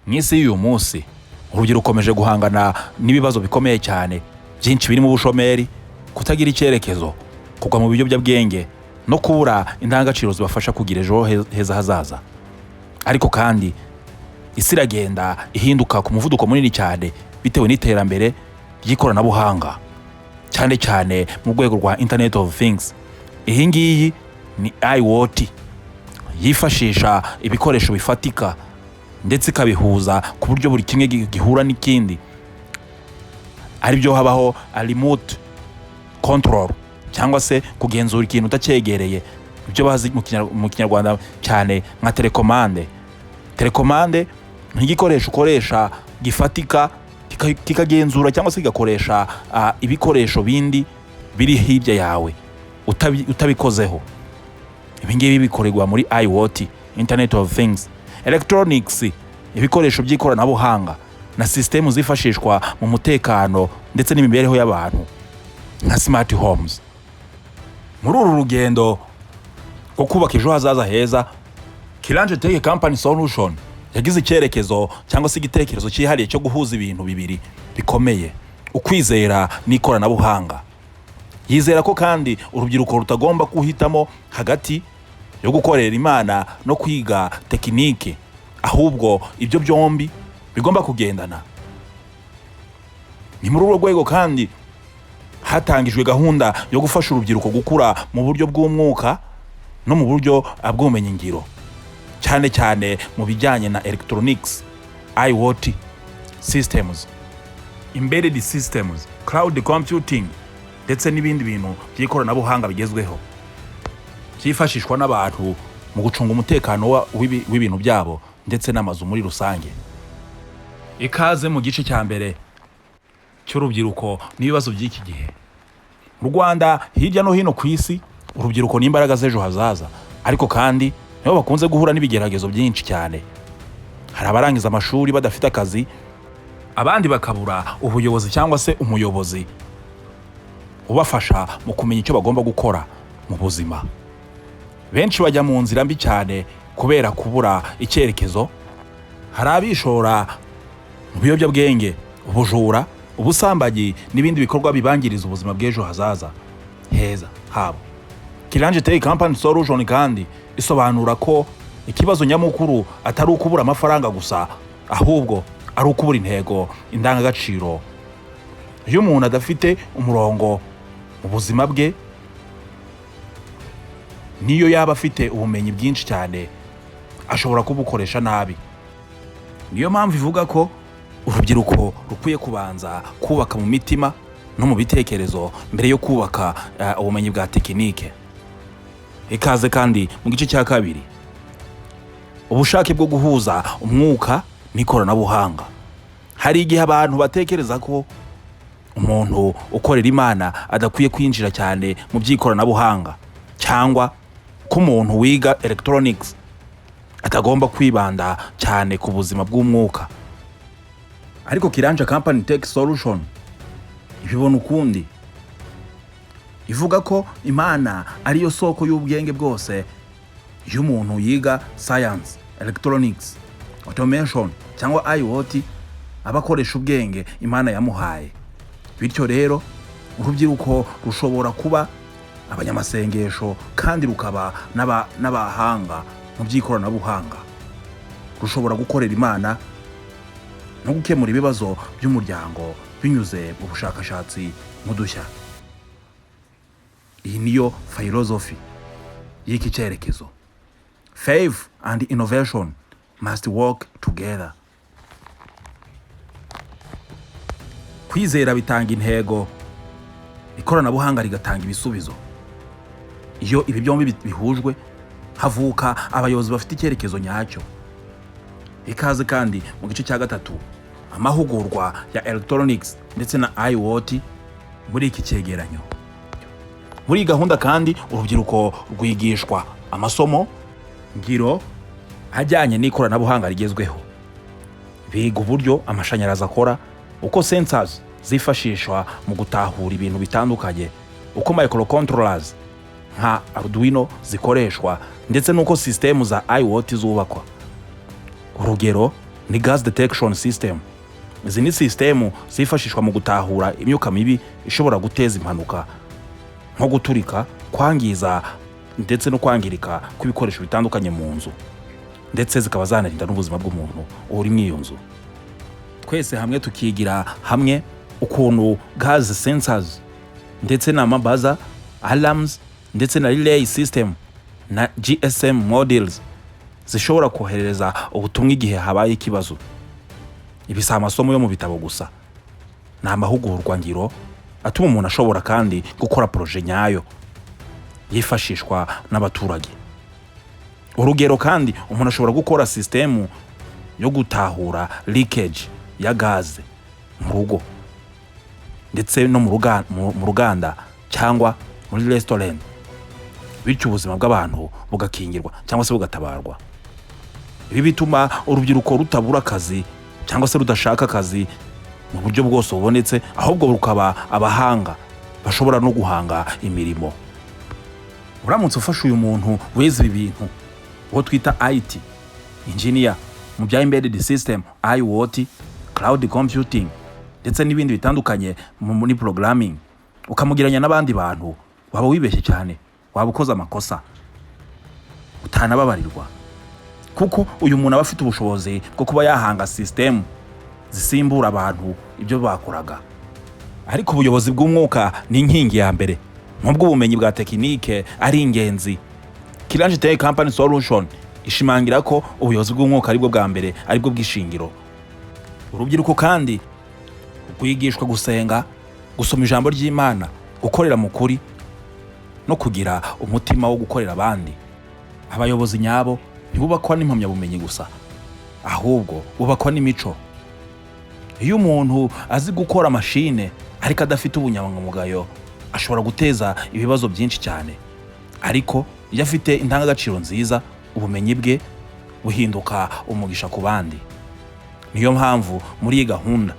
mw'isi y'uyu munsi urubyiruko rukomeje guhangana n'ibibazo bikomeye cyane byinshi birimo ubushomeri, kutagira icyerekezo, kugwa mu biyobyabwenge no kubura indangagaciro zibafasha kugira ejo heza hazaza. Ariko kandi isi iragenda ihinduka ku muvuduko munini cyane bitewe n'iterambere ry'ikoranabuhanga, cyane cyane mu rwego rwa Internet of Things. Iyi ngiyi ni IoT, yifashisha ibikoresho bifatika ndetse ikabihuza ku buryo buri kimwe gihura n'ikindi, ari byo habaho remote control cyangwa se kugenzura ikintu utacyegereye, ibyo bazi mu Kinyarwanda cyane nka telekomande. Telekomande ni igikoresho ukoresha gifatika kikagenzura cyangwa se kigakoresha ibikoresho bindi biri hirya yawe utabikozeho. Ibi ngibi bikorerwa muri IoT, Internet of Things. Electronics, ibikoresho by'ikoranabuhanga na system zifashishwa mu mutekano ndetse n'imibereho y'abantu nka smart homes. Muri uru rugendo rwo kubaka ejo hazaza heza, KIRANJATech Company Solution yagize icyerekezo cyangwa se igitekerezo cyihariye cyo guhuza ibintu bibiri bikomeye: ukwizera n'ikoranabuhanga. Yizera ko kandi urubyiruko rutagomba guhitamo hagati yo gukorera Imana no kwiga tekinike, ahubwo ibyo byombi bigomba kugendana. Ni muri urwo rwego kandi hatangijwe gahunda yo gufasha urubyiruko gukura mu buryo bw'umwuka no mu buryo bw'ubumenyi ngiro, cyane cyane mu bijyanye na electronics, IoT systems, embedded systems, cloud computing ndetse n'ibindi bintu by'ikoranabuhanga bigezweho byifashishwa n'abantu mu gucunga umutekano w'ibintu byabo ndetse n'amazu muri rusange. Ikaze mu gice cya mbere cy'urubyiruko n'ibibazo by'iki gihe. Mu Rwanda hirya no hino ku isi, urubyiruko n'imbaraga z'ejo hazaza, ariko kandi nibo bakunze guhura n'ibigeragezo byinshi cyane. Hari abarangiza amashuri badafite akazi, abandi bakabura ubuyobozi cyangwa se umuyobozi ubafasha mu kumenya icyo bagomba gukora mu buzima. Benshi bajya mu nzira mbi cyane kubera kubura icyerekezo. Hari abishora mu biyobyabwenge, ubujura, ubusambanyi n'ibindi bikorwa bibangiriza ubuzima bw'ejo hazaza heza habo. KIRANJATech Company Solution kandi isobanura ko ikibazo nyamukuru atari ukubura amafaranga gusa, ahubwo ari ukubura intego, indangagaciro. Iyo umuntu adafite umurongo mu buzima bwe, niyo yaba afite ubumenyi bwinshi cyane, ashobora kubukoresha nabi. Niyo mpamvu ivuga ko urubyiruko rukwiye kubanza kubaka mu mitima no mu bitekerezo mbere yo kubaka ubumenyi bwa tekinike. Ikaze kandi mu gice cya kabiri, ubushake bwo guhuza umwuka n'ikoranabuhanga. Hari igihe abantu batekereza ko umuntu ukorera Imana adakwiye kwinjira cyane mu by'ikoranabuhanga, cyangwa ko umuntu wiga electronics atagomba kwibanda cyane ku buzima bw'umwuka. Ariko KIRANJATech Company Tech Solution ibibona ukundi. Ivuga ko Imana ariyo soko y'ubwenge bwose. Iyo umuntu yiga science, electronics, automation cyangwa IoT, abakoresha ubwenge Imana yamuhaye. Bityo rero urubyiruko rushobora kuba abanyamasengesho kandi rukaba n'abahanga mu by'ikoranabuhanga. Rushobora gukorera Imana no gukemura ibibazo by'umuryango binyuze mu bushakashatsi mu dushya. Iyi niyo philosophy y'iki cyerekezo. Faith and innovation must work together. Kwizera bitanga intego, ikoranabuhanga rigatanga ibisubizo. Iyo ibi byombi bihujwe, havuka abayobozi bafite icyerekezo nyacyo. Ikaze kandi mu gice cya gatatu, amahugurwa ya electronics ndetse na IoT muri iki cyegeranyo. Muri gahunda kandi urubyiruko rwigishwa amasomo ngiro ajyanye n'ikoranabuhanga rigezweho. Biga uburyo amashanyarazi akora, uko sensors zifashishwa mu gutahura ibintu bitandukanye, uko microcontrollers nka Arduino zikoreshwa, ndetse n'uko system za IoT zubakwa. Urugero ni gas detection system. Izi ni system zifashishwa mu gutahura imyuka mibi ishobora guteza impanuka nko guturika, kwangiza ndetse no kwangirika kw'ibikoresho bitandukanye mu nzu, ndetse zikaba zanarinda n'ubuzima bw'umuntu uri mu iyo nzu. Twese hamwe tukigira hamwe ukuntu gas sensors ndetse na mabaza, alarms ndetse na relay system na GSM modules zishobora kohereza ubutumwa igihe habaye ikibazo. Ibi si amasomo yo mu bitabo gusa, ni amahugurwa ngiro atuma umuntu ashobora kandi gukora projet nyayo yifashishwa n'abaturage. Urugero kandi umuntu ashobora gukora system yo gutahura leakage ya gaze mu rugo ndetse no mu ruganda cyangwa muri restaurant, bityo ubuzima bw'abantu bugakingirwa cyangwa se bugatabarwa. Ibi bituma urubyiruko rutabura akazi cyangwa se rudashaka akazi mu buryo bwose bubonetse, ahubwo rukaba abahanga bashobora no guhanga imirimo. Uramutse ufasha uyu muntu wize ibi bintu, uwo twita IT engineer mu bya embedded system, IoT, cloud computing ndetse n'ibindi bitandukanye muri programming, ukamugiranya n'abandi bantu, waba wibeshye cyane, waba ukoze amakosa utanababarirwa, kuko uyu muntu aba afite ubushobozi bwo kuba yahanga system zisimbura abantu ibyo bakoraga. Ariko ubuyobozi bw'umwuka ni inkingi ya mbere, nk'ubwo ubumenyi bwa tekinike ari ingenzi. KIRANJATech Company Solution ishimangira ko ubuyobozi bw'umwuka aribwo bwa mbere, aribwo bw'ishingiro. Urubyiruko kandi kwigishwa gusenga, gusoma ijambo ry'Imana, gukorera mu kuri no kugira umutima wo gukorera abandi. Abayobozi nyabo ntibubakwa n'impamyabumenyi gusa, ahubwo bubakwa n'imico. Iyo umuntu azi gukora mashine ariko adafite ubunyangamugayo, ashobora guteza ibibazo byinshi cyane. Ariko iyo afite indangagaciro nziza, ubumenyi bwe buhinduka umugisha ku bandi. Niyo mpamvu muri iyi gahunda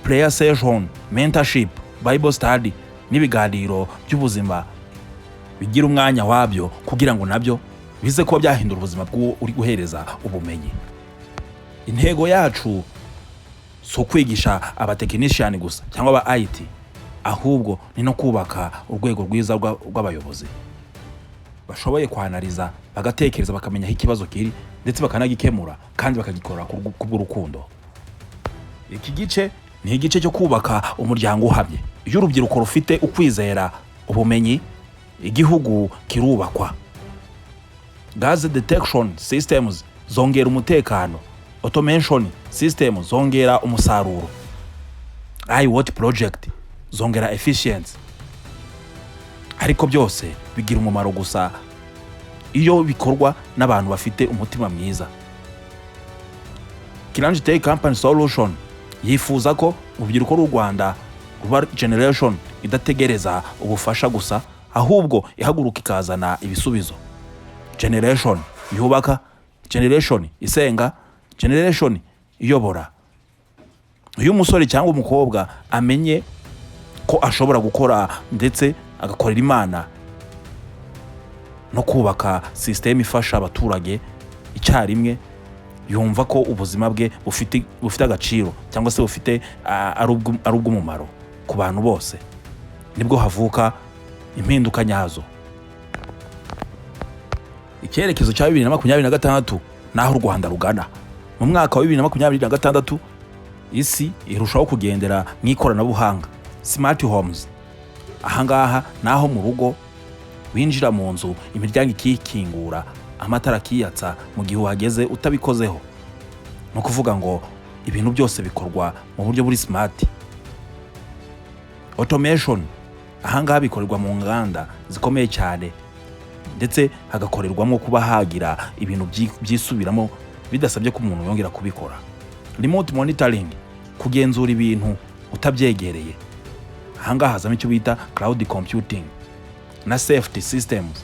prayer session, mentorship, bible study n'ibiganiro by'ubuzima bigira umwanya wabyo, kugira ngo nabyo bize kuba byahindura ubuzima bw'uwo uri guhereza ubumenyi. Intego yacu si ukwigisha abatekinishiyani gusa cyangwa aba IT, ahubwo ni no kubaka urwego rwiza rw'abayobozi bashoboye kwanariza, bagatekereza, bakamenya aho ikibazo kiri ndetse bakanagikemura kandi bakagikora kubw'urukundo. Iki gice ni igice cyo kubaka umuryango uhamye. Iyo urubyiruko rufite ukwizera, ubumenyi, igihugu kirubakwa. Gas detection systems zongera umutekano, automation system zongera umusaruro, IoT project zongera efficiency. Ariko byose bigira umumaro gusa iyo bikorwa n'abantu bafite umutima mwiza. KIRANJATech Company Solution yifuza ko urubyiruko rw'u Rwanda ruba generation idategereza ubufasha gusa, ahubwo ihaguruka ikazana ibisubizo. Generation yubaka, generation isenga, generation iyobora. Uyu umusore cyangwa umukobwa amenye ko ashobora gukora ndetse agakorera Imana no kubaka system ifasha abaturage icyarimwe, yumva ko ubuzima bwe bufite agaciro cyangwa se bufite ari ubw'umumaro ku bantu bose, nibwo havuka impinduka nyazo. Icyerekezo cya 2026 naho u Rwanda rugana. Mu mwaka wa 2026 isi irushaho kugendera n'ikoranabuhanga, smart homes. Ahangaha naho mu rugo winjira mu nzu, imiryango ikikingura, amatara akiyatsa mu gihe uhageze utabikozeho. No kuvuga ngo ibintu byose bikorwa mu buryo buri smart. Automation ahangaha bikorerwa mu nganda zikomeye cyane, ndetse hagakorerwamo kuba hagira ibintu byisubiramo bidasabye ko umuntu yongera kubikora. Remote monitoring, kugenzura ibintu utabyegereye. Ahangaha hazamo icyo bita cloud computing na safety systems.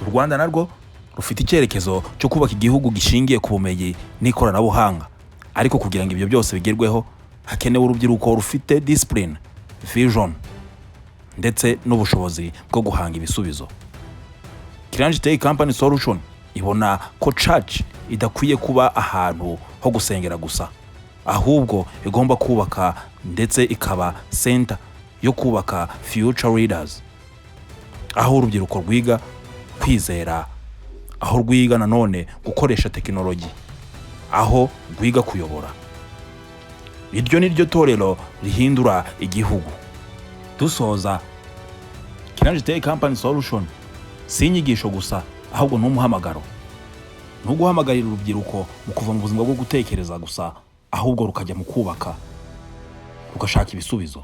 U Rwanda narwo rufite icyerekezo cyo kubaka igihugu gishingiye ku bumenyi n'ikoranabuhanga, ariko kugira ngo ibyo byose bigerweho hakenewe urubyiruko rufite discipline, vision ndetse n'ubushobozi bwo guhanga ibisubizo. KIRANJATech Company Solution ibona ko church idakwiye kuba ahantu ho gusengera gusa, ahubwo igomba kubaka ndetse ikaba center yo kubaka future leaders, aho urubyiruko rwiga kwizera, aho rwiga nanone gukoresha tekinoloji, aho rwiga kuyobora. Iryo ni ryo torero rihindura igihugu. Dusoza, KIRANJATech Company Solution si inyigisho gusa, ahubwo n'umuhamagaro. Nuguhamagarira urubyiruko mu kuva mu buzima bwo gutekereza gusa, ahubwo rukajya mu kubaka, rugashaka ibisubizo.